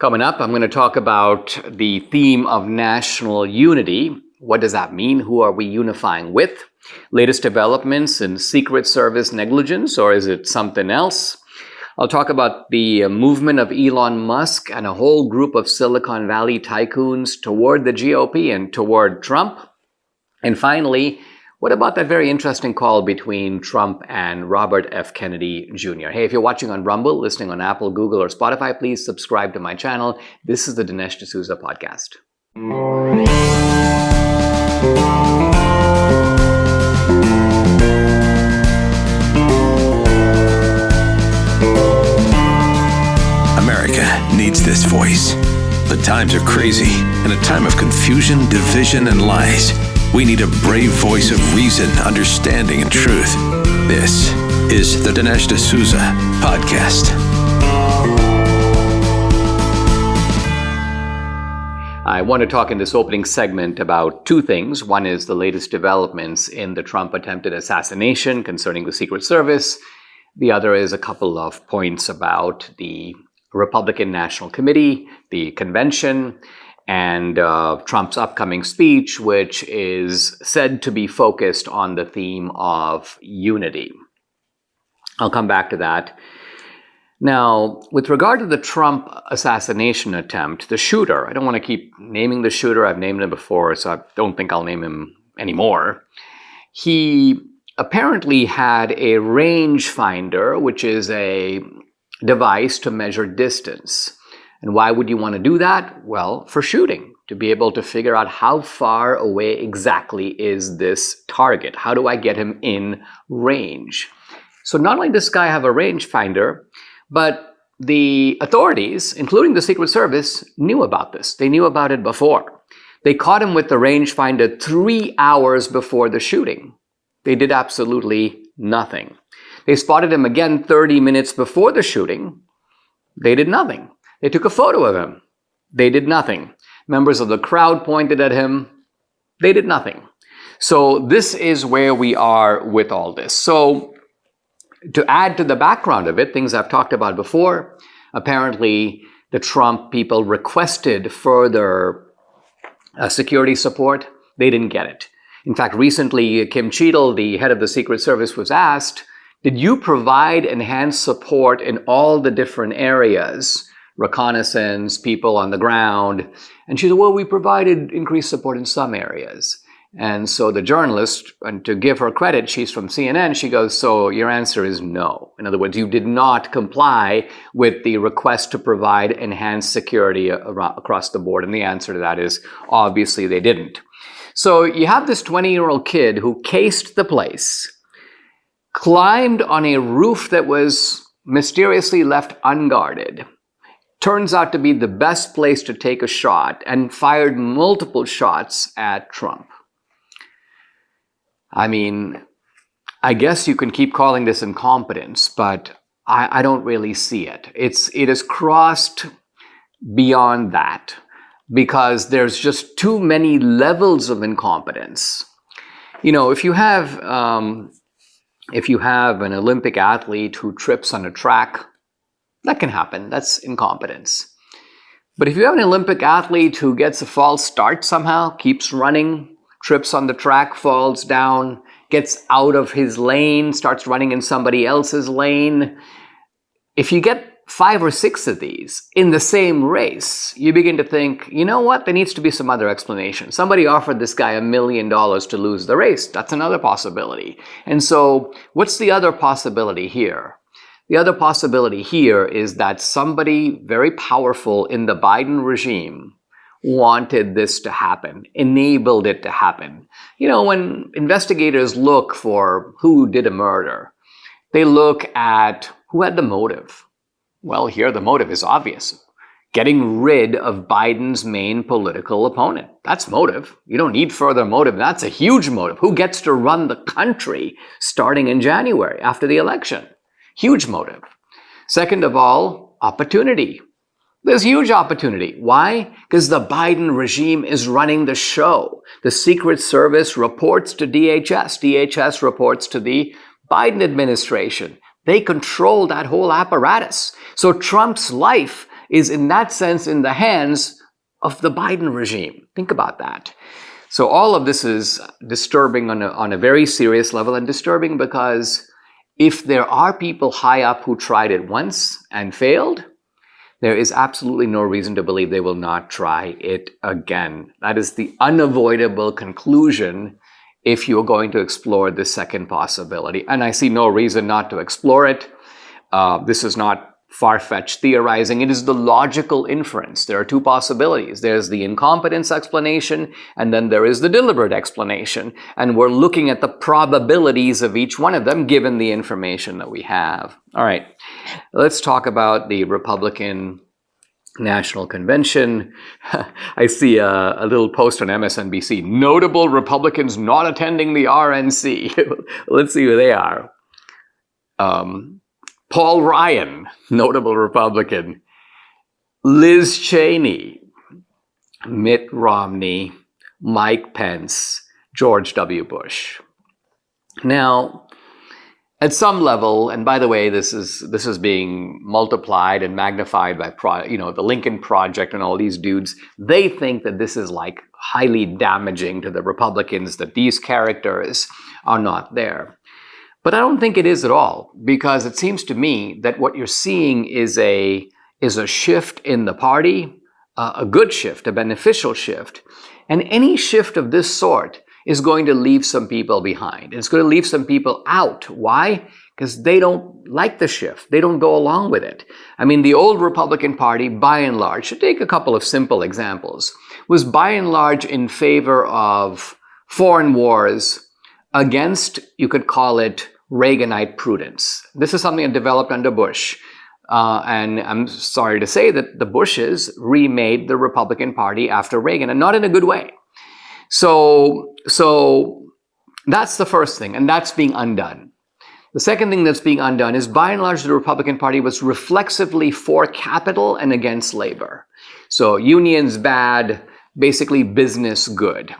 Coming up, I'm going to talk about the theme of national unity. What does that mean? Who are we unifying with? Latest developments in Secret Service negligence, or is it something else? I'll talk about the movement of Elon Musk and a whole group of Silicon Valley tycoons toward the GOP and toward Trump. And finally, what about that very interesting call between Trump and Robert F. Kennedy Jr.? Hey, if you're watching on Rumble, listening on Apple, Google, or Spotify, please subscribe to my channel. This is the Dinesh D'Souza podcast. America needs this voice. The times are crazy. In a time of confusion, division, and lies, we need a brave voice of reason, understanding, and truth. This is the Dinesh D'Souza podcast. I want to talk in this opening segment about two things. One is the latest developments in the Trump attempted assassination concerning the Secret Service. The other is a couple of points about the Republican National Committee, the convention, and Trump's upcoming speech, which is said to be focused on the theme of unity. I'll come back to that. Now, with regard to the Trump assassination attempt, the shooter, I don't want to keep naming the shooter. I've named him before, so I don't think I'll name him anymore. He apparently had a rangefinder, which is a device to measure distance. And why would you want to do that? Well, for shooting, to be able to figure out how far away exactly is this target. How do I get him in range? So not only does this guy have a rangefinder, but the authorities, including the Secret Service, knew about this. They knew about it before. They caught him with the rangefinder 3 hours before the shooting. They did absolutely nothing. They spotted him again 30 minutes before the shooting. They did nothing. They took a photo of him. They did nothing. Members of the crowd pointed at him. They did nothing. So this is where we are with all this. So to add to the background of it, things I've talked about before, apparently the Trump people requested further security support. They didn't get it. In fact, recently, Kim Cheadle, the head of the Secret Service, was asked, did you provide enhanced support in all the different areas? Reconnaissance, people on the ground. And she said, well, we provided increased support in some areas. And so the journalist, and to give her credit, she's from CNN, she goes, so your answer is no. In other words, you did not comply with the request to provide enhanced security across the board. And the answer to that is, obviously, they didn't. So you have this 20-year-old kid who cased the place, climbed on a roof that was mysteriously left unguarded, turns out to be the best place to take a shot, and fired multiple shots at Trump. I mean, I guess you can keep calling this incompetence, but I don't really see it. It has crossed beyond that because there's just too many levels of incompetence. You know, if you have an Olympic athlete who trips on a track, that can happen. That's incompetence. But if you have an Olympic athlete who gets a false start somehow, keeps running, trips on the track, falls down, gets out of his lane, starts running in somebody else's lane, if you get 5 or 6 of these in the same race, you begin to think, you know what, there needs to be some other explanation. Somebody offered this guy $1 million to lose the race. That's another possibility. And so what's the other possibility here? The other possibility here is that somebody very powerful in the Biden regime wanted this to happen, enabled it to happen. You know, when investigators look for who did a murder, they look at who had the motive. Well, here the motive is obvious. Getting rid of Biden's main political opponent. That's motive. You don't need further motive. That's a huge motive. Who gets to run the country starting in January after the election? Huge motive. Second of all, opportunity. There's huge opportunity. Why? Because the Biden regime is running the show. The Secret Service reports to DHS. DHS reports to the Biden administration. They control that whole apparatus. So Trump's life is in that sense in the hands of the Biden regime. Think about that. So all of this is disturbing on a very serious level, and disturbing because if there are people high up who tried it once and failed, there is absolutely no reason to believe they will not try it again. That is the unavoidable conclusion if you're going to explore this second possibility. And I see no reason not to explore it. This is not far-fetched theorizing. It is the logical inference. There are two possibilities. There's the incompetence explanation, and then there is the deliberate explanation. And we're looking at the probabilities of each one of them given the information that we have. All right, let's talk about the Republican National Convention. I see a little post on MSNBC. Notable Republicans not attending the RNC. Let's see who they are. Paul Ryan, notable Republican. Liz Cheney, Mitt Romney, Mike Pence, George W. Bush. Now, at some level, and by the way, this is being multiplied and magnified by the Lincoln Project and all these dudes. They think that this is like highly damaging to the Republicans, that these characters are not there. But I don't think it is at all, because it seems to me that what you're seeing is a shift in the party, a good shift, a beneficial shift. And any shift of this sort is going to leave some people behind. It's going to leave some people out. Why? Because they don't like the shift. They don't go along with it. I mean, the old Republican Party, by and large, to take a couple of simple examples, was by and large in favor of foreign wars against, you could call it, Reaganite prudence. This is something that developed under Bush. And I'm sorry to say that the Bushes remade the Republican Party after Reagan, and not in a good way. So that's the first thing, and that's being undone. The second thing that's being undone is, by and large, the Republican Party was reflexively for capital and against labor. So unions bad, basically business good.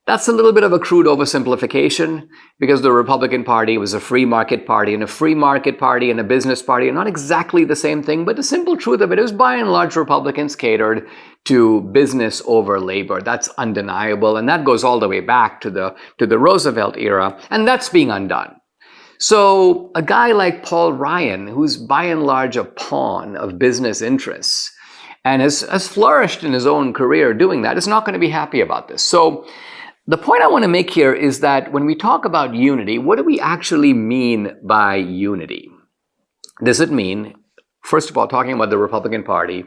That's a little bit of a crude oversimplification, because the Republican Party was a free market party, and a free market party and a business party are not exactly the same thing, but the simple truth of it is, by and large, Republicans catered to business over labor. That's undeniable, and that goes all the way back to the Roosevelt era, and that's being undone. So a guy like Paul Ryan, who's by and large a pawn of business interests, and has flourished in his own career doing that, is not going to be happy about this. So the point I want to make here is that when we talk about unity, what do we actually mean by unity? Does it mean, first of all, talking about the Republican Party,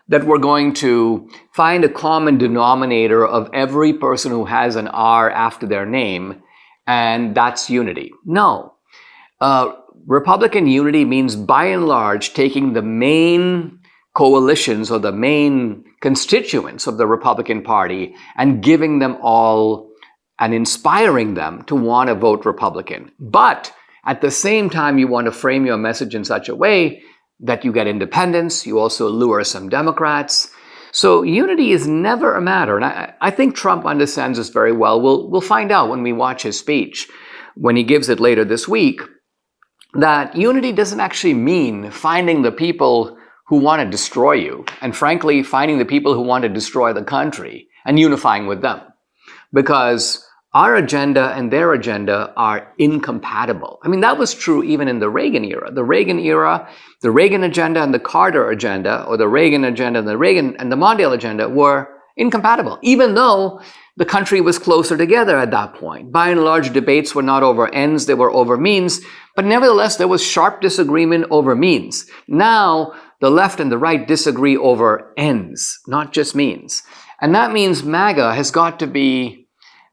that we're going to find a common denominator of every person who has an R after their name, and that's unity? No. Republican unity means, by and large, taking the main coalitions or the main constituents of the Republican Party and giving them all and inspiring them to want to vote Republican. But at the same time, you want to frame your message in such a way that you get independents, you also lure some Democrats. So unity is never a matter, and I think Trump understands this very well. We'll find out when we watch his speech, when he gives it later this week, that unity doesn't actually mean finding the people who want to destroy you, and frankly, finding the people who want to destroy the country and unifying with them. Because our agenda and their agenda are incompatible. I mean, that was true even in the Reagan era. The Reagan era, the Reagan agenda and the Carter agenda, or the Reagan agenda and the Reagan and the Mondale agenda were incompatible, even though the country was closer together at that point. By and large, debates were not over ends, they were over means, but nevertheless, there was sharp disagreement over means. Now, the left and the right disagree over ends, not just means. And that means MAGA has got to be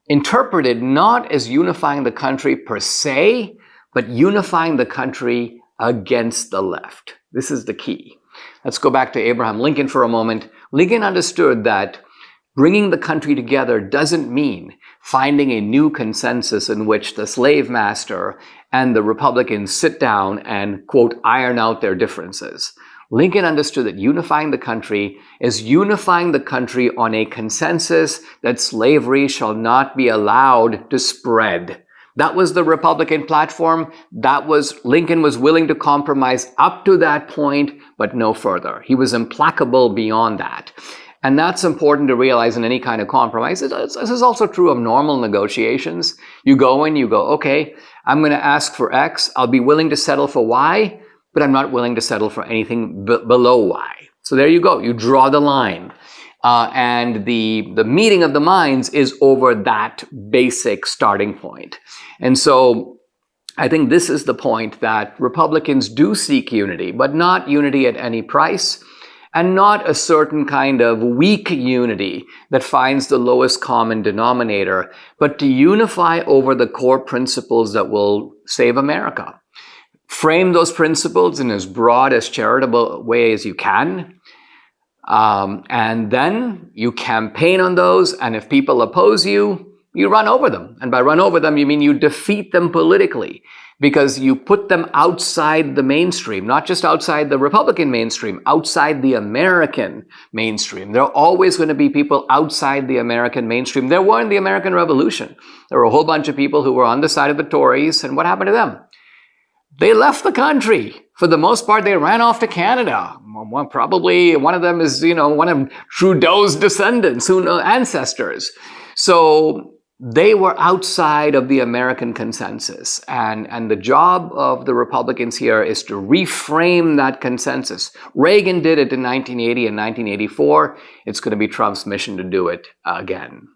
interpreted not as unifying the country per se, but unifying the country against the left. This is the key. Let's go back to Abraham Lincoln for a moment. Lincoln understood that bringing the country together doesn't mean finding a new consensus in which the slave master and the Republicans sit down and, quote, iron out their differences. Lincoln understood that unifying the country is unifying the country on a consensus that slavery shall not be allowed to spread. That was the Republican platform. Lincoln was willing to compromise up to that point, but no further. He was implacable beyond that. And that's important to realize in any kind of compromise. This is also true of normal negotiations. You go in, you go, okay, I'm going to ask for X. I'll be willing to settle for Y, but I'm not willing to settle for anything below Y. So there you go. You draw the line. And the meeting of the minds is over that basic starting point. And so I think this is the point that Republicans do seek unity, but not unity at any price, and not a certain kind of weak unity that finds the lowest common denominator, but to unify over the core principles that will save America. Frame those principles in as broad as charitable way as you can. And then you campaign on those, and if people oppose you, you run over them. And by run over them, you mean you defeat them politically, because you put them outside the mainstream, not just outside the Republican mainstream, outside the American mainstream. There are always going to be people outside the American mainstream. There were in the American Revolution. There were a whole bunch of people who were on the side of the Tories, and what happened to them? They left the country. For the most part, they ran off to Canada. Well, probably one of them is, one of Trudeau's descendants, ancestors. So they were outside of the American consensus. And the job of the Republicans here is to reframe that consensus. Reagan did it in 1980 and 1984. It's going to be Trump's mission to do it again.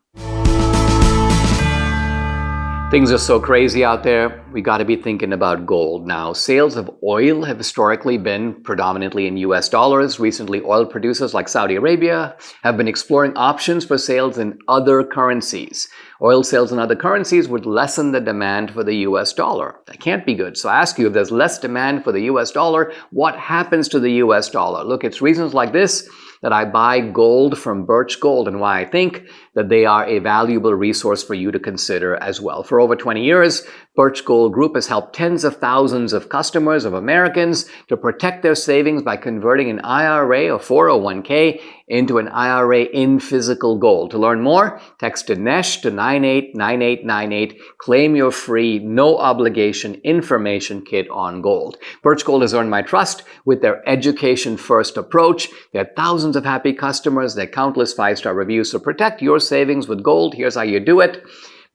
Things are so crazy out there, we got to be thinking about gold. Now, sales of oil have historically been predominantly in US dollars. Recently, oil producers like Saudi Arabia have been exploring options for sales in other currencies. Oil sales in other currencies would lessen the demand for the US dollar. That can't be good. So I ask you, if there's less demand for the US dollar, what happens to the US dollar? Look, it's reasons like this that I buy gold from Birch Gold, and why I think that they are a valuable resource for you to consider as well. For over 20 years, Birch Gold Group has helped tens of thousands of customers, of Americans, to protect their savings by converting an IRA or 401k into an IRA in physical gold. To learn more, text Dinesh to 989898. Claim your free, no obligation information kit on gold. Birch Gold has earned my trust with their education-first approach. They have thousands of happy customers, their countless 5-star reviews. So protect your savings with gold. Here's how you do it.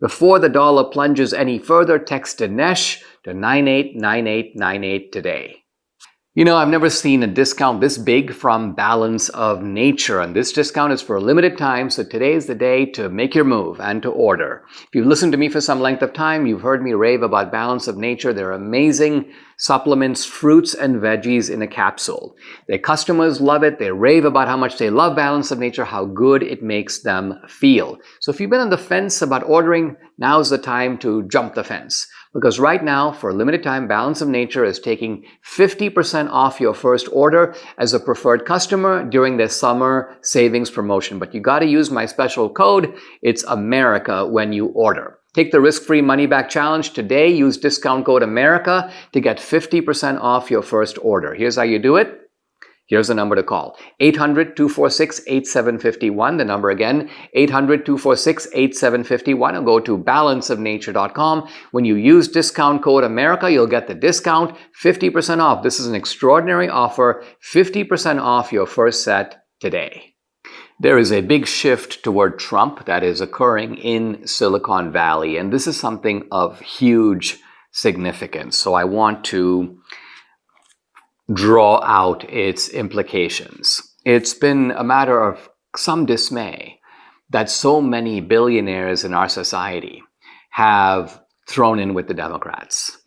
Before the dollar plunges any further, text Dinesh to 989898 today. I've never seen a discount this big from Balance of Nature, and this discount is for a limited time, so today is the day to make your move and to order. If you've listened to me for some length of time, you've heard me rave about Balance of Nature. They're amazing supplements, fruits and veggies in a capsule. Their customers love it. They rave about how much they love Balance of Nature, how good it makes them feel. So if you've been on the fence about ordering, now's the time to jump the fence. Because right now, for a limited time, Balance of Nature is taking 50% off your first order as a preferred customer during their summer savings promotion. But you got to use my special code. It's America when you order. Take the risk-free money-back challenge today. Use discount code America to get 50% off your first order. Here's how you do it. Here's the number to call. 800-246-8751. The number again, 800-246-8751. Or go to balanceofnature.com. When you use discount code America, you'll get the discount, 50% off. This is an extraordinary offer, 50% off your first set today. There is a big shift toward Trump that is occurring in Silicon Valley, and this is something of huge significance. So I want to draw out its implications. It's been a matter of some dismay that so many billionaires in our society have thrown in with the Democrats.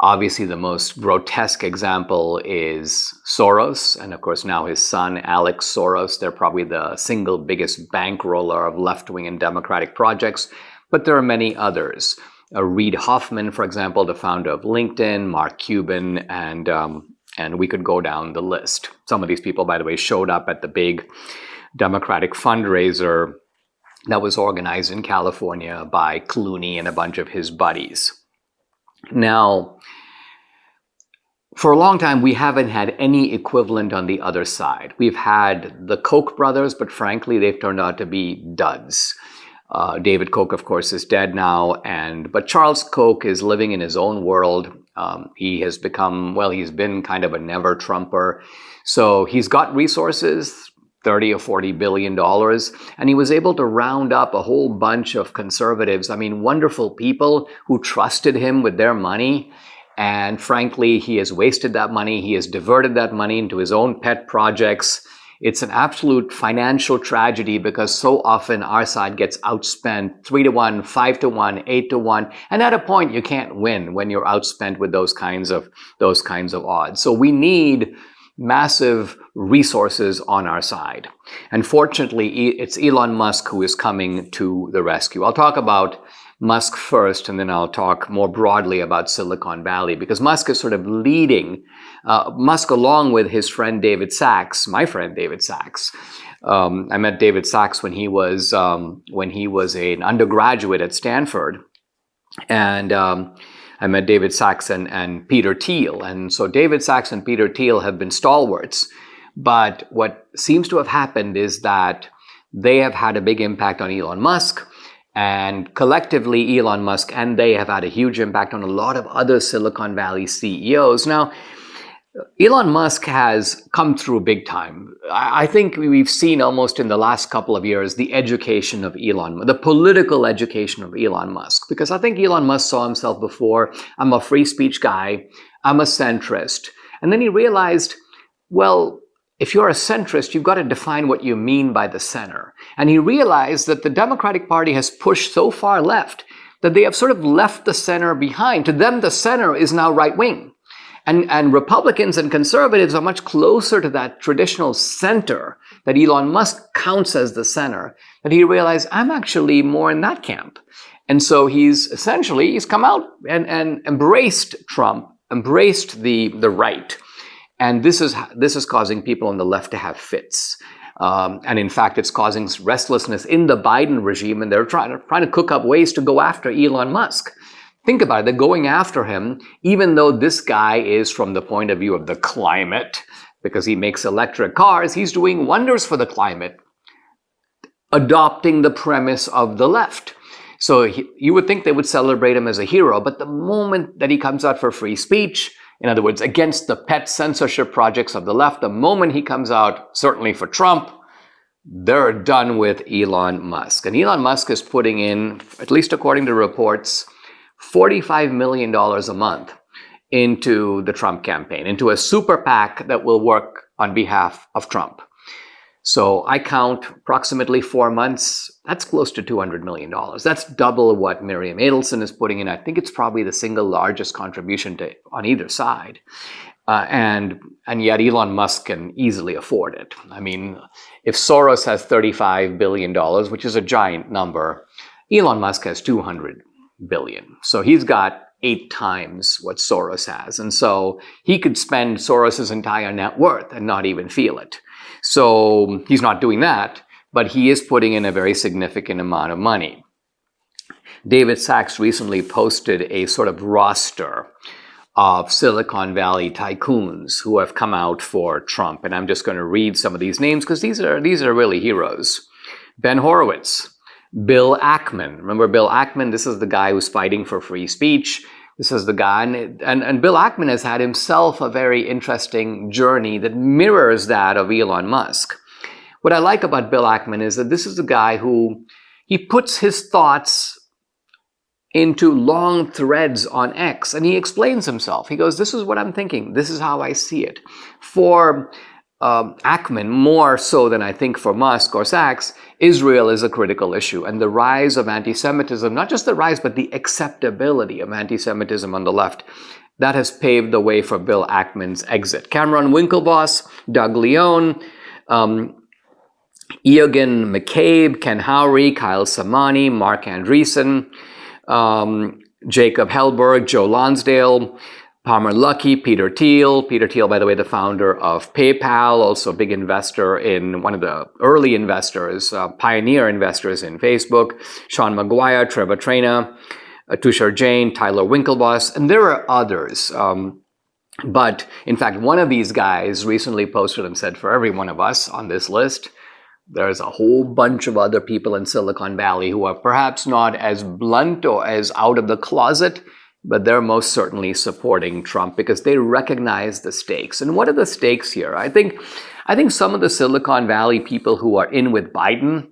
Obviously, the most grotesque example is Soros, and of course now his son, Alex Soros. They're probably the single biggest bankroller of left-wing and democratic projects, but there are many others. Reid Hoffman, for example, the founder of LinkedIn, Mark Cuban, and we could go down the list. Some of these people, by the way, showed up at the big Democratic fundraiser that was organized in California by Clooney and a bunch of his buddies. Now, for a long time, we haven't had any equivalent on the other side. We've had the Koch brothers, but frankly, they've turned out to be duds. David Koch, of course, is dead now, but Charles Koch is living in his own world. He has become, well, he's been kind of a never-Trumper. So he's got resources, $30 or $40 billion, and he was able to round up a whole bunch of conservatives, I mean, wonderful people who trusted him with their money. And frankly, he has wasted that money. He has diverted that money into his own pet projects. It's an absolute financial tragedy because so often our side gets outspent 3-1, 5-1, 8-1. And at a point, you can't win when you're outspent with those kinds of odds. So we need massive resources on our side. And fortunately, it's Elon Musk who is coming to the rescue. I'll talk about Musk first, and then I'll talk more broadly about Silicon Valley, because Musk is sort of leading, Musk along with his friend David Sacks, my friend David Sacks. I met David Sacks when he was an undergraduate at Stanford, and I met David Sacks and Peter Thiel. And so David Sacks and Peter Thiel have been stalwarts. But what seems to have happened is that they have had a big impact on Elon Musk. And collectively, Elon Musk and they have had a huge impact on a lot of other Silicon Valley CEOs. Now, Elon Musk has come through big time. I think we've seen almost in the last couple of years the education of Elon, the political education of Elon Musk. Because I think Elon Musk saw himself before, I'm a free speech guy, I'm a centrist. And then he realized, well, if you're a centrist, you've got to define what you mean by the center. And he realized that the Democratic Party has pushed so far left that they have sort of left the center behind. To them, the center is now right wing. And Republicans and conservatives are much closer to that traditional center that Elon Musk counts as the center, that he realized, I'm actually more in that camp. And so he's come out and embraced Trump, embraced the right. And this is causing people on the left to have fits. And in fact, it's causing restlessness in the Biden regime, and they're trying to cook up ways to go after Elon Musk. Think about it, they're going after him, even though this guy is from the point of view of the climate, because he makes electric cars, he's doing wonders for the climate, adopting the premise of the left. So you would think they would celebrate him as a hero, but the moment that he comes out for free speech, in other words, against the pet censorship projects of the left, the moment he comes out, certainly for Trump, they're done with Elon Musk. And Elon Musk is putting in, at least according to reports, $45 million a month into the Trump campaign, into a super PAC that will work on behalf of Trump. So I count approximately 4 months, that's close to $200 million. That's double what Miriam Adelson is putting in. I think it's probably the single largest contribution on either side. And yet Elon Musk can easily afford it. I mean, if Soros has $35 billion, which is a giant number, Elon Musk has $200 billion. So he's got 8 times what Soros has. And so he could spend Soros's entire net worth and not even feel it. So he's not doing that, but he is putting in a very significant amount of money. David Sacks recently posted a sort of roster of Silicon Valley tycoons who have come out for Trump. And I'm just going to read some of these names because these are really heroes. Ben Horowitz, Bill Ackman. Remember Bill Ackman? This is the guy who's fighting for free speech. This is the guy, and Bill Ackman has had himself a very interesting journey that mirrors that of Elon Musk. What I like about Bill Ackman is that this is a guy who, he puts his thoughts into long threads on X, and he explains himself. He goes, this is what I'm thinking. This is how I see it. For Ackman, more so than I think for Musk or Sacks, Israel is a critical issue, and the rise of anti-Semitism, not just the rise, but the acceptability of anti-Semitism on the left, that has paved the way for Bill Ackman's exit. Cameron Winklevoss, Doug Leone, Eogan McCabe, Ken Howry, Kyle Samani, Mark Andreessen, Jacob Hellberg, Joe Lonsdale, Palmer Luckey, Peter Thiel. Peter Thiel, by the way, the founder of PayPal, also a big investor in one of the early investors, pioneer investors in Facebook. Sean McGuire, Trevor Traina, Tushar Jain, Tyler Winklevoss, and there are others. But in fact, one of these guys recently posted and said, for every one of us on this list, there's a whole bunch of other people in Silicon Valley who are perhaps not as blunt or as out of the closet, but they're most certainly supporting Trump because they recognize the stakes. And what are the stakes here? I think some of the Silicon Valley people who are in with Biden,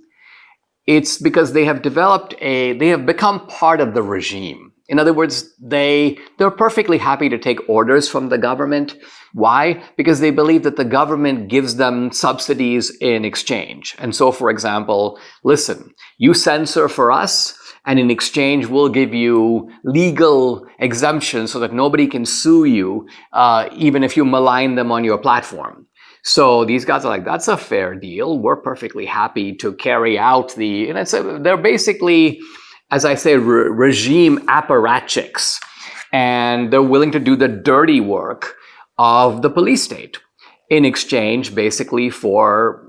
it's because they have become part of the regime. In other words, they're perfectly happy to take orders from the government. Why? Because they believe that the government gives them subsidies in exchange. And so, for example, listen, you censor for us, and in exchange, we'll give you legal exemptions so that nobody can sue you, even if you malign them on your platform. So these guys are like, that's a fair deal. We're perfectly happy to carry out they're basically, as I say, regime apparatchiks. And they're willing to do the dirty work of the police state in exchange, basically, for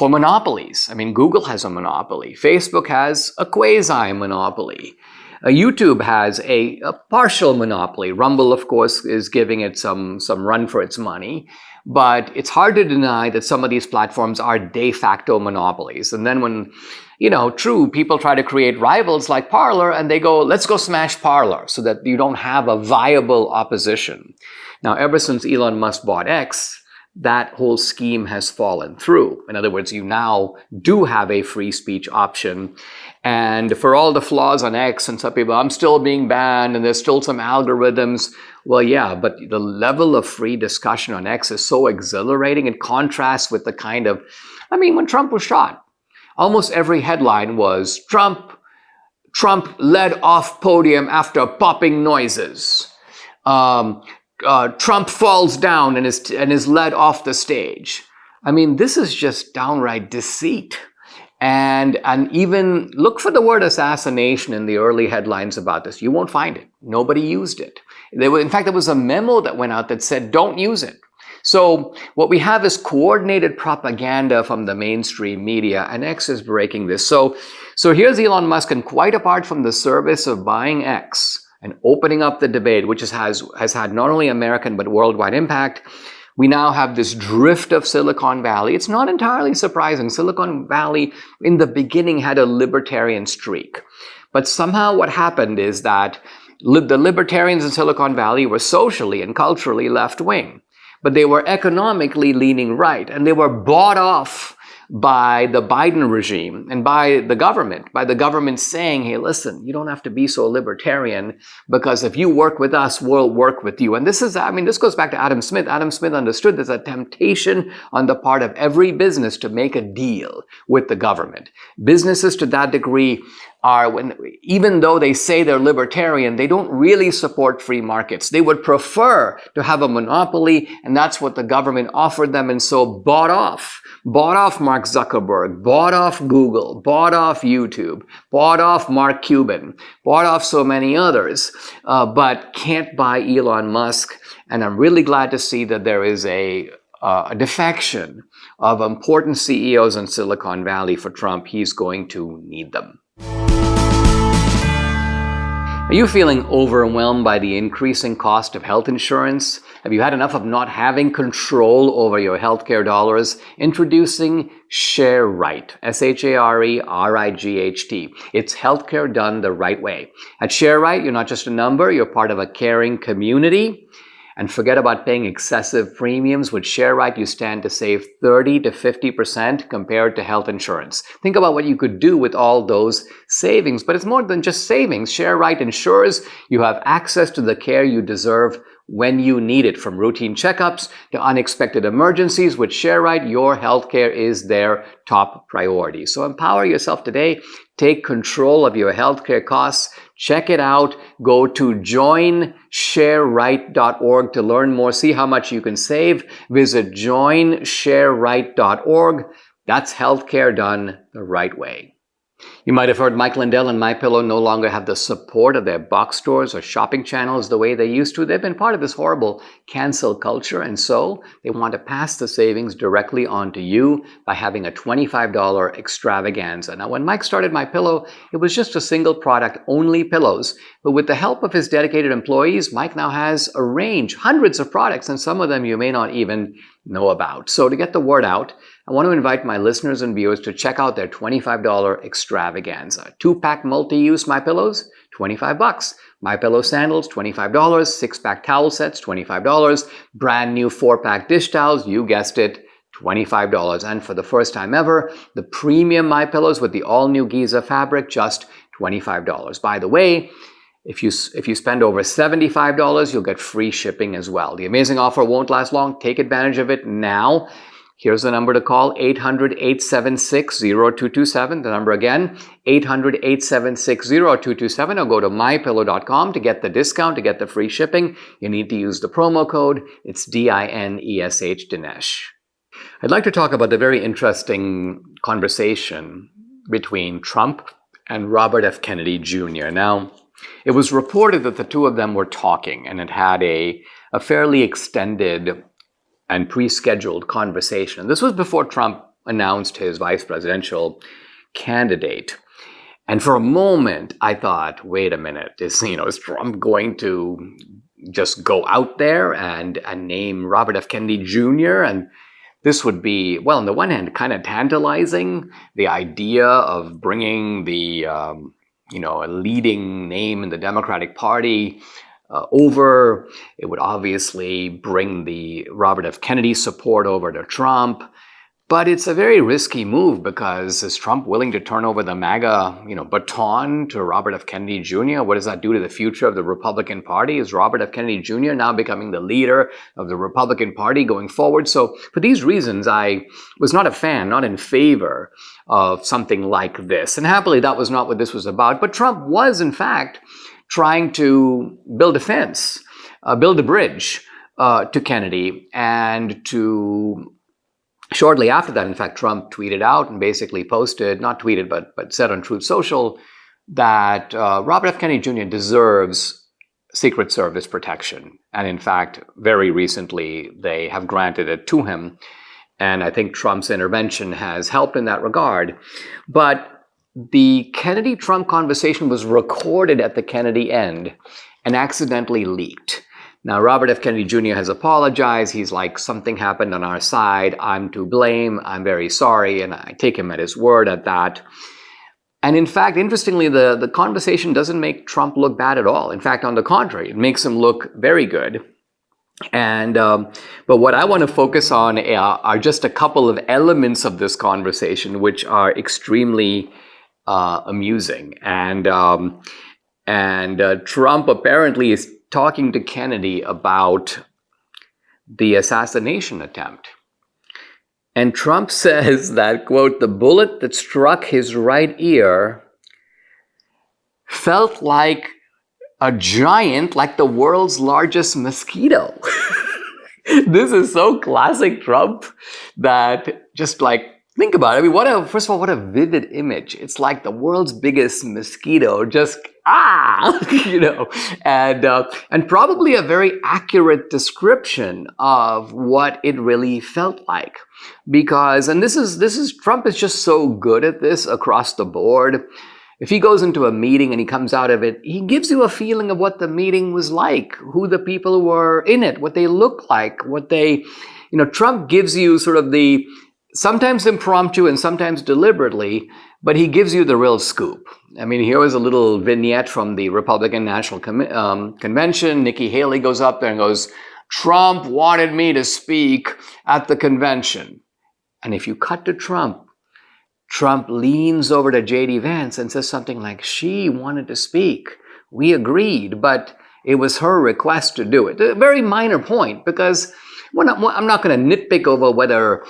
monopolies. I mean, Google has a monopoly. Facebook has a quasi-monopoly. YouTube has a partial monopoly. Rumble, of course, is giving it some run for its money. But it's hard to deny that some of these platforms are de facto monopolies. And then when, people try to create rivals like Parler, and they go, let's go smash Parler so that you don't have a viable opposition. Now, ever since Elon Musk bought X, that whole scheme has fallen through. In other words, you now do have a free speech option. And for all the flaws on X, and some people, I'm still being banned and there's still some algorithms. Well, yeah, but the level of free discussion on X is so exhilarating. It contrasts with the when Trump was shot, almost every headline was Trump led off podium after popping noises. Trump falls down and is led off the stage. This is just downright deceit. And even look for the word assassination in the early headlines about this. You won't find it. Nobody used it. In fact, there was a memo that went out that said, don't use it. So what we have is coordinated propaganda from the mainstream media, and X is breaking this. So here's Elon Musk, and quite apart from the service of buying X and opening up the debate, which has had not only American but worldwide impact, we now have this drift of Silicon Valley. It's not entirely surprising. Silicon Valley, in the beginning, had a libertarian streak. But somehow what happened is that the libertarians in Silicon Valley were socially and culturally left-wing. But they were economically leaning right. And they were bought off by the Biden regime and by the government saying, hey, listen, you don't have to be so libertarian because if you work with us, we'll work with you. And this goes back to Adam Smith. Adam Smith understood there's a temptation on the part of every business to make a deal with the government. Businesses to that degree even though they say they're libertarian, they don't really support free markets. They would prefer to have a monopoly, and that's what the government offered them, and so bought off Mark Zuckerberg, bought off Google, bought off YouTube, bought off Mark Cuban, bought off so many others, but can't buy Elon Musk. And I'm really glad to see that there is a defection of important CEOs in Silicon Valley for Trump. He's going to need them. Are you feeling overwhelmed by the increasing cost of health insurance? Have you had enough of not having control over your healthcare dollars? Introducing ShareRight, ShareRight. It's healthcare done the right way. At ShareRight, you're not just a number, you're part of a caring community. And forget about paying excessive premiums. With ShareRight, you stand to save 30 to 50% compared to health insurance. Think about what you could do with all those savings. But it's more than just savings. ShareRight ensures you have access to the care you deserve when you need it, from routine checkups to unexpected emergencies. With ShareRight, your healthcare is their top priority. So empower yourself today. Take control of your healthcare costs. Check it out. Go to joinshareright.org to learn more. See how much you can save. Visit joinshareright.org. That's healthcare done the right way. You might have heard Mike Lindell and MyPillow no longer have the support of their box stores or shopping channels the way they used to. They've been part of this horrible cancel culture, and so they want to pass the savings directly on to you by having a $25 extravaganza. Now, when Mike started MyPillow, it was just a single product, only pillows. But with the help of his dedicated employees, Mike now has a range, hundreds of products, and some of them you may not even know about. So to get the word out, I want to invite my listeners and viewers to check out their $25 extravaganza. 2-pack multi-use MyPillows, $25. MyPillow sandals, $25. 6-pack towel sets, $25. Brand new 4-pack dish towels, you guessed it, $25. And for the first time ever, the premium MyPillows with the all-new Giza fabric, just $25. By the way, if you spend over $75, you'll get free shipping as well. The amazing offer won't last long. Take advantage of it now. Here's the number to call, 800-876-0227. The number again, 800-876-0227, or go to mypillow.com to get the discount, to get the free shipping. You need to use the promo code. It's DINESH, Dinesh. I'd like to talk about the very interesting conversation between Trump and Robert F. Kennedy Jr. Now, it was reported that the two of them were talking, and it had a fairly extended and pre-scheduled conversation. This was before Trump announced his vice presidential candidate. And for a moment, I thought, wait a minute, is Trump going to just go out there and name Robert F. Kennedy Jr.? And this would be, well, on the one hand, kind of tantalizing, the idea of bringing the, a leading name in the Democratic Party over. It would obviously bring the Robert F. Kennedy support over to Trump. But it's a very risky move, because is Trump willing to turn over the MAGA, baton to Robert F. Kennedy Jr.? What does that do to the future of the Republican Party? Is Robert F. Kennedy Jr. now becoming the leader of the Republican Party going forward? So for these reasons, I was not a fan, not in favor of something like this. And happily, that was not what this was about. But Trump was, in fact, trying to build a fence, build a bridge to Kennedy, and to shortly after that, in fact, Trump tweeted out and basically posted, not tweeted, but said on Truth Social that Robert F. Kennedy Jr. deserves Secret Service protection. And in fact, very recently, they have granted it to him. And I think Trump's intervention has helped in that regard. But the Kennedy-Trump conversation was recorded at the Kennedy end and accidentally leaked. Now, Robert F. Kennedy Jr. has apologized. He's like, something happened on our side. I'm to blame. I'm very sorry. And I take him at his word at that. And in fact, interestingly, the conversation doesn't make Trump look bad at all. In fact, on the contrary, it makes him look very good. And but what I want to focus on are just a couple of elements of this conversation, which are extremely amusing. And Trump apparently is talking to Kennedy about the assassination attempt. And Trump says that, quote, the bullet that struck his right ear felt like a giant, like the world's largest mosquito. This is so classic Trump that just like, think about it. I mean, first of all, what a vivid image. It's like the world's biggest mosquito, just, and probably a very accurate description of what it really felt like. Because, and this is, Trump is just so good at this across the board. If he goes into a meeting and he comes out of it, he gives you a feeling of what the meeting was like, who the people were in it, what they look like, Trump gives you sort of the, sometimes impromptu and sometimes deliberately, but he gives you the real scoop. I mean, here was a little vignette from the Republican National Convention. Nikki Haley goes up there and goes, Trump wanted me to speak at the convention. And if you cut to Trump leans over to J.D. Vance and says something like, she wanted to speak. We agreed, but it was her request to do it. A very minor point, because I'm not going to nitpick over whether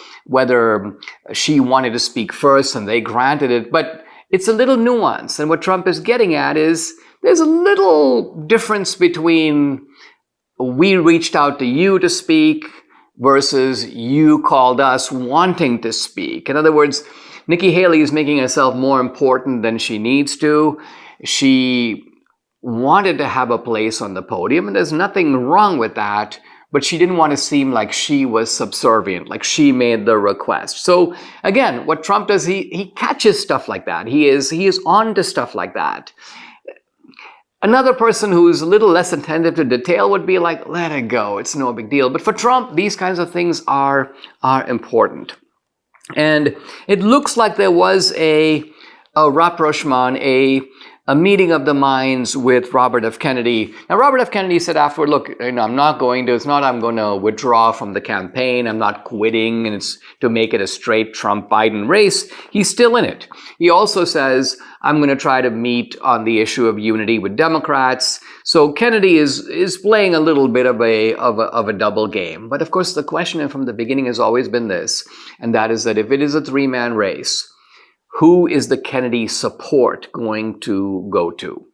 she wanted to speak first and they granted it, but it's a little nuance. And what Trump is getting at is there's a little difference between we reached out to you to speak versus you called us wanting to speak. In other words, Nikki Haley is making herself more important than she needs to. She wanted to have a place on the podium, and there's nothing wrong with that. But she didn't want to seem like she was subservient, like she made the request. So again, what Trump does, he catches stuff like that. He is on to stuff like that. Another person who's a little less attentive to detail would be like, let it go, it's no big deal. But for Trump, these kinds of things are important. And it looks like there was a rapprochement, a meeting of the minds with Robert F. Kennedy. Now, Robert F. Kennedy said afterward, look, I'm not going to, it's not I'm going to withdraw from the campaign. I'm not quitting, and it's to make it a straight Trump-Biden race. He's still in it. He also says, I'm going to try to meet on the issue of unity with Democrats. So Kennedy is playing a little bit of a double game. But of course, the question from the beginning has always been this, and that is that if it is a three-man race, who is the Kennedy support going to go to?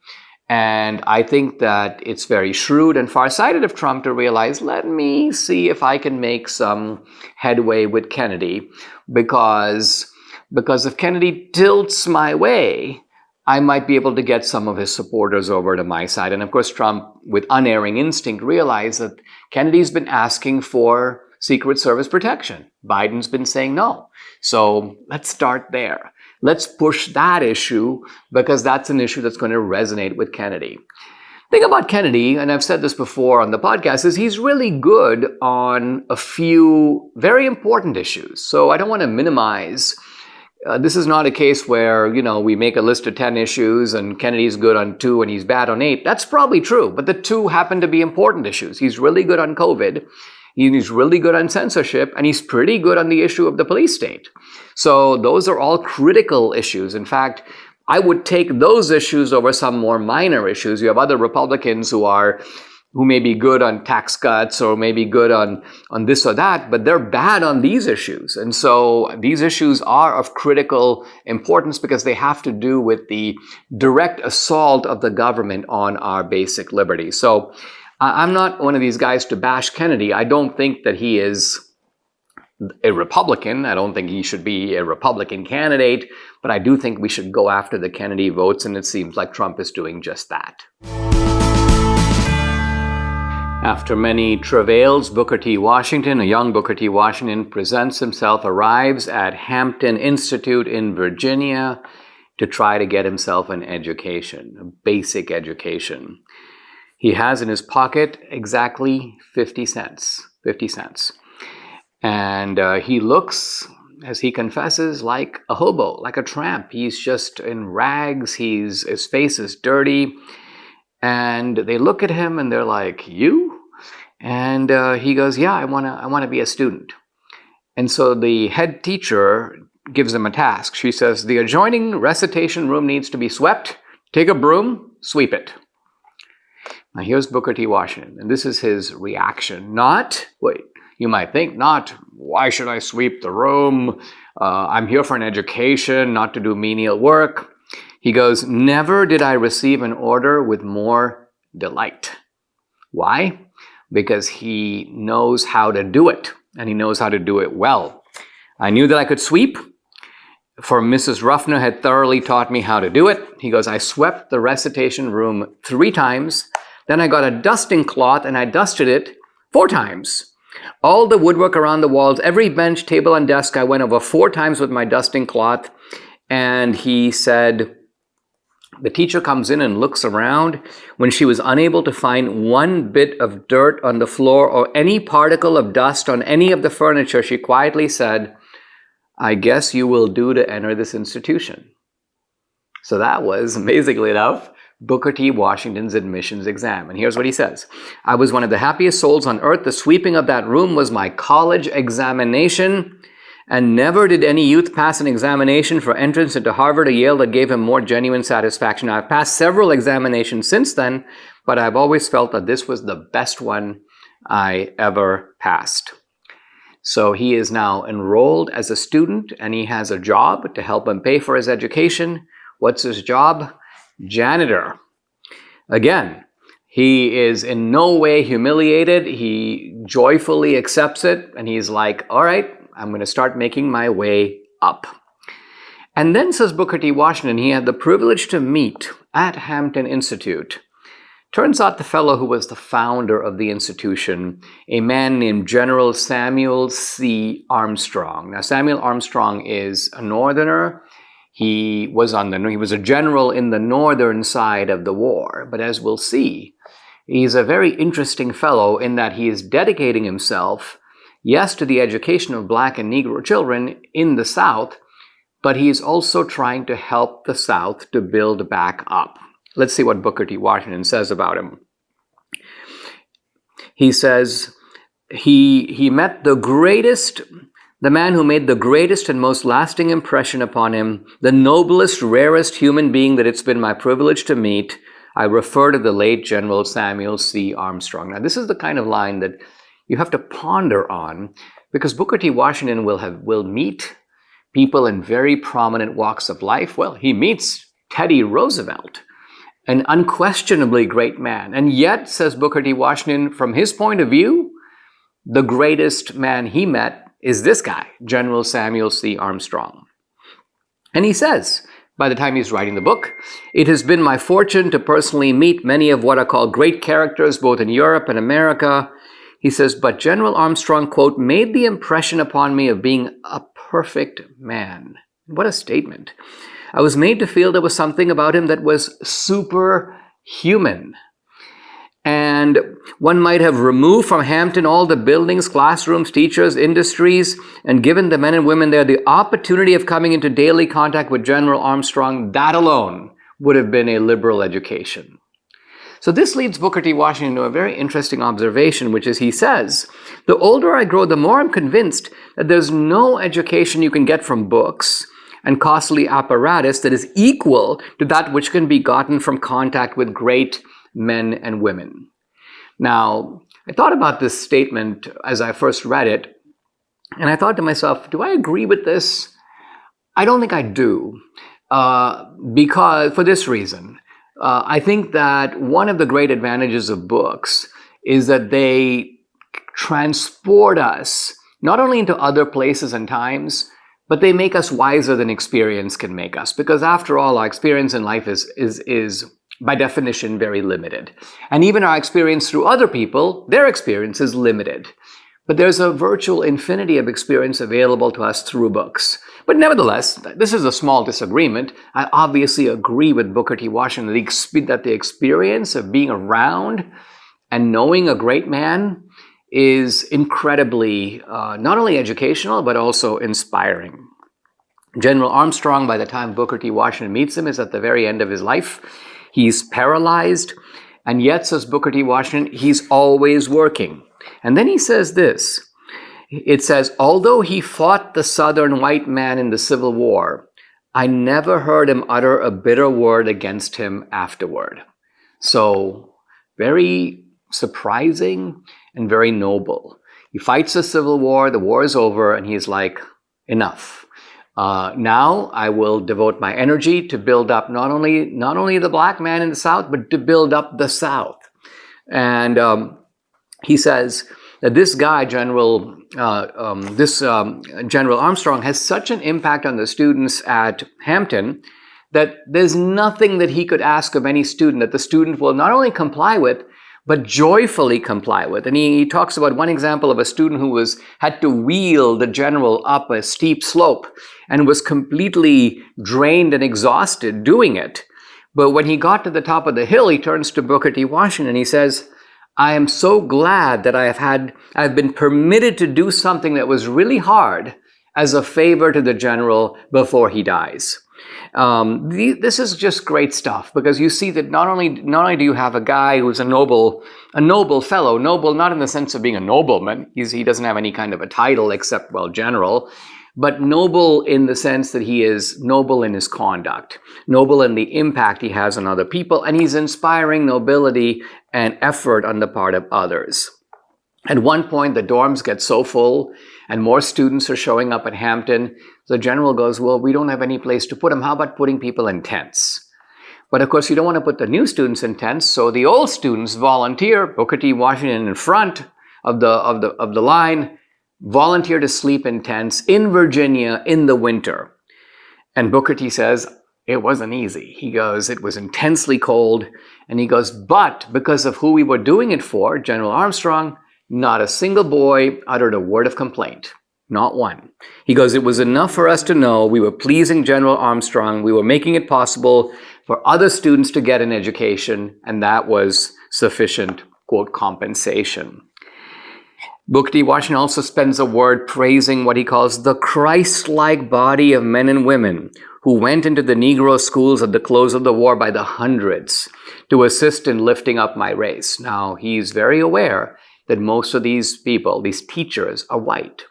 And I think that it's very shrewd and farsighted of Trump to realize, let me see if I can make some headway with Kennedy, because if Kennedy tilts my way, I might be able to get some of his supporters over to my side. And of course, Trump, with unerring instinct, realized that Kennedy's been asking for Secret Service protection. Biden's been saying no. So let's start there. Let's push that issue, because that's an issue that's going to resonate with Kennedy. The thing about Kennedy, and I've said this before on the podcast, is he's really good on a few very important issues. So I don't want to minimize. This is not a case where, we make a list of 10 issues and Kennedy's good on 2 and he's bad on 8. That's probably true, but the 2 happen to be important issues. He's really good on COVID. He's really good on censorship, and he's pretty good on the issue of the police state. So those are all critical issues. In fact, I would take those issues over some more minor issues. You have other Republicans who may be good on tax cuts or maybe good on this or that, but they're bad on these issues. And so these issues are of critical importance because they have to do with the direct assault of the government on our basic liberties. So I'm not one of these guys to bash Kennedy. I don't think that he is a Republican. I don't think he should be a Republican candidate, but I do think we should go after the Kennedy votes, and it seems like Trump is doing just that. After many travails, Booker T. Washington, a young Booker T. Washington, arrives at Hampton Institute in Virginia to try to get himself an education, a basic education. He has in his pocket exactly 50 cents. And he looks, as he confesses, like a hobo, like a tramp. He's just in rags. His face is dirty. And they look at him and they're like, "You?" And he goes, "Yeah, I want to be a student." And so the head teacher gives him a task. She says, "The adjoining recitation room needs to be swept. Take a broom, sweep it." Now here's Booker T. Washington, and this is his reaction. You might think, not, "Why should I sweep the room? I'm here for an education, not to do menial work." He goes, "Never did I receive an order with more delight." Why? Because he knows how to do it, and he knows how to do it well. "I knew that I could sweep, for Mrs. Ruffner had thoroughly taught me how to do it." He goes, "I swept the recitation room 3 times. Then I got a dusting cloth and I dusted it 4 times. All the woodwork around the walls, every bench, table, and desk, I went over 4 times with my dusting cloth." And he said, the teacher comes in and looks around. When she was unable to find one bit of dirt on the floor or any particle of dust on any of the furniture, she quietly said, "I guess you will do to enter this institution." So that was, amazingly enough, Booker T. Washington's admissions exam. And here's what he says: "I was one of the happiest souls on earth. The sweeping of that room was my college examination. And never did any youth pass an examination for entrance into Harvard or Yale that gave him more genuine satisfaction. I've passed several examinations since then, but I've always felt that this was the best one I ever passed." So he is now enrolled as a student, and he has a job to help him pay for his education. What's his job? Janitor. Again, he is in no way humiliated. He joyfully accepts it, and he's like, "All right, I'm going to start making my way up." And then, says Booker T. Washington, he had the privilege to meet at Hampton Institute. Turns out the fellow who was the founder of the institution, a man named General Samuel C. Armstrong. Now, Samuel Armstrong is a Northerner. He was a general in the northern side of the war. But as we'll see, he's a very interesting fellow in that he is dedicating himself yes, to the education of Black and Negro children in the South, but he's also trying to help the South to build back up. Let's see what Booker T. Washington says about him. He says he met the man who made the greatest and most lasting impression upon him, the noblest, rarest human being that it's been my privilege to meet. I refer to the late General Samuel C. Armstrong. Now, this is the kind of line that you have to ponder on, because Booker T. Washington will meet people in very prominent walks of life. Well, he meets Teddy Roosevelt, an unquestionably great man. And yet, says Booker T. Washington, from his point of view, the greatest man he met is this guy, General Samuel C. Armstrong. And he says, by the time he's writing the book, it has been my fortune to personally meet many of what are called great characters, both in Europe and America. He says, but General Armstrong, quote, made the impression upon me of being a perfect man. What a statement. I was made to feel there was something about him that was superhuman. And one might have removed from Hampton all the buildings, classrooms, teachers, industries, and given the men and women there the opportunity of coming into daily contact with General Armstrong. That alone would have been a liberal education. So this leads Booker T. Washington to a very interesting observation, which is he says, the older I grow, the more I'm convinced that there's no education you can get from books and costly apparatus that is equal to that which can be gotten from contact with great men and women. Now, I thought about this statement as I first read it, and I thought to myself, do I agree with this? I don't think I do, because for this reason. I think that one of the great advantages of books is that they transport us not only into other places and times, but they make us wiser than experience can make us. Because after all, our experience in life is by definition very limited. And even our experience through other people, their experience is limited. But there's a virtual infinity of experience available to us through books. But nevertheless, this is a small disagreement. I obviously agree with Booker T. Washington that the experience of being around and knowing a great man is incredibly not only educational, but also inspiring. General Armstrong, by the time Booker T. Washington meets him, is at the very end of his life. He's paralyzed, and yet, says Booker T. Washington, he's always working. And then he says this. It says, although he fought the Southern white man in the Civil War, I never heard him utter a bitter word against him afterward. So, very surprising and very noble. He fights the Civil War, the war is over, and he's like, enough. Now I will devote my energy to build up not only the black man in the South, but to build up the South. And he says that this guy, General Armstrong, has such an impact on the students at Hampton that there's nothing that he could ask of any student that the student will not only comply with, but joyfully comply with. And he talks about one example of a student who had to wheel the general up a steep slope and was completely drained and exhausted doing it. But when he got to the top of the hill, he turns to Booker T. Washington and he says, I am so glad that I've been permitted to do something that was really hard as a favor to the general before he dies. This is just great stuff, because you see that not only do you have a guy who's a noble fellow, noble not in the sense of being a nobleman, he doesn't have any kind of a title except, well, general, but noble in the sense that he is noble in his conduct, noble in the impact he has on other people, and he's inspiring nobility and effort on the part of others. At one point, the dorms get so full and more students are showing up at Hampton. The general goes, well, we don't have any place to put them. How about putting people in tents? But of course, you don't want to put the new students in tents. So the old students volunteer, Booker T. Washington in front of the line, volunteer to sleep in tents in Virginia in the winter. And Booker T. says, it wasn't easy. He goes, it was intensely cold. And he goes, but because of who we were doing it for, General Armstrong, not a single boy uttered a word of complaint. Not one. He goes, it was enough for us to know we were pleasing General Armstrong. We were making it possible for other students to get an education, and that was sufficient, quote, compensation. Booker T. Washington also spends a word praising what he calls the Christ-like body of men and women who went into the Negro schools at the close of the war by the hundreds to assist in lifting up my race. Now, he's very aware that most of these people, these teachers, are white.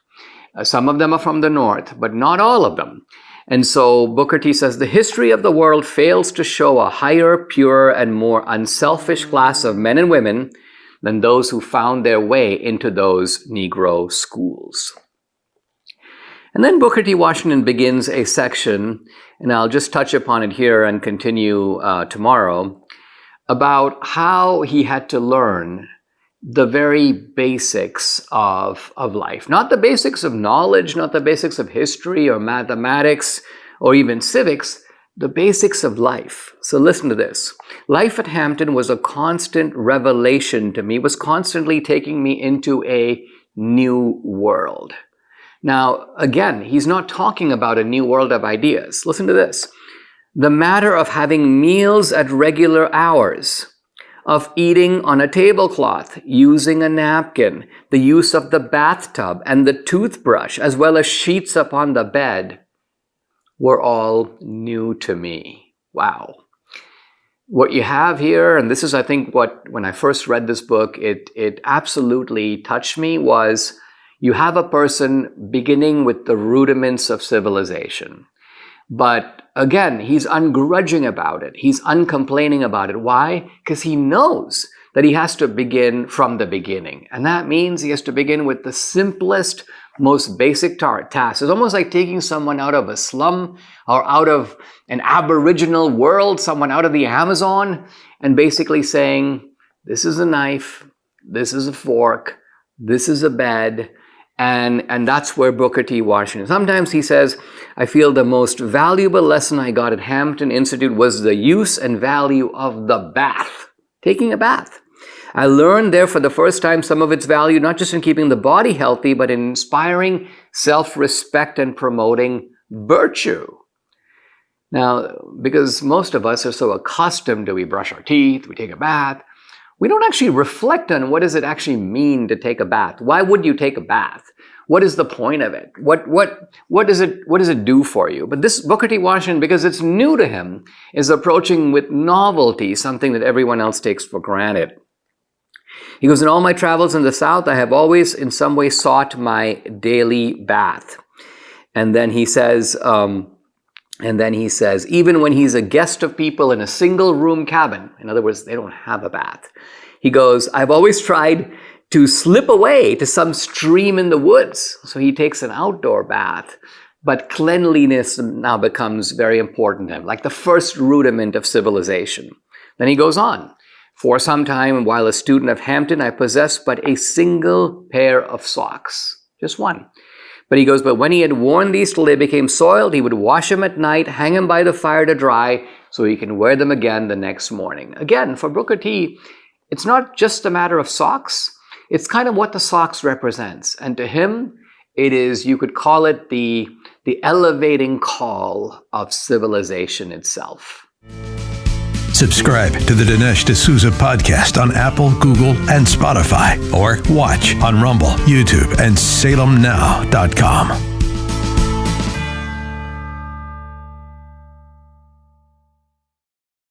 Some of them are from the North, but not all of them. And so Booker T says, the history of the world fails to show a higher, purer, and more unselfish class of men and women than those who found their way into those Negro schools. And then Booker T. Washington begins a section, and I'll just touch upon it here and continue tomorrow, about how he had to learn the very basics of life. Not the basics of knowledge, not the basics of history or mathematics or even civics, the basics of life. So listen to this. Life at Hampton was a constant revelation to me, was constantly taking me into a new world. Now, again, he's not talking about a new world of ideas. Listen to this. The matter of having meals at regular hours, of eating on a tablecloth, using a napkin, the use of the bathtub and the toothbrush, as well as sheets upon the bed, were all new to me. Wow. What you have here, and this is, I think, when I first read this book, it absolutely touched me, was you have a person beginning with the rudiments of civilization. But again, he's ungrudging about it. He's uncomplaining about it. Why? Because he knows that he has to begin from the beginning. And that means he has to begin with the simplest, most basic task. It's almost like taking someone out of a slum or out of an aboriginal world, someone out of the Amazon, and basically saying, this is a knife, this is a fork, this is a bed, and that's where Booker T. Washington. Sometimes he says, I feel the most valuable lesson I got at Hampton Institute was the use and value of the bath, taking a bath. I learned there for the first time some of its value, not just in keeping the body healthy, but in inspiring self-respect and promoting virtue. Now, because most of us are so accustomed to we brush our teeth, we take a bath, we don't actually reflect on what does it actually mean to take a bath. Why would you take a bath? What is the point of it? What does it do for you? But this Booker T. Washington, because it's new to him, is approaching with novelty, something that everyone else takes for granted. He goes, in all my travels in the South, I have always in some way sought my daily bath. And then he says, even when he's a guest of people in a single room cabin, in other words, they don't have a bath, he goes, I've always tried to slip away to some stream in the woods. So he takes an outdoor bath, but cleanliness now becomes very important to him, like the first rudiment of civilization. Then he goes on, for some time while a student of Hampton, I possessed but a single pair of socks, just one. But he goes, but when he had worn these till they became soiled, he would wash them at night, hang them by the fire to dry, so he can wear them again the next morning. Again, for Booker T, it's not just a matter of socks. It's kind of what the socks represents. And to him, it is, you could call it the elevating call of civilization itself. Subscribe to the Dinesh D'Souza podcast on Apple, Google, and Spotify, or watch on Rumble, YouTube, and SalemNow.com.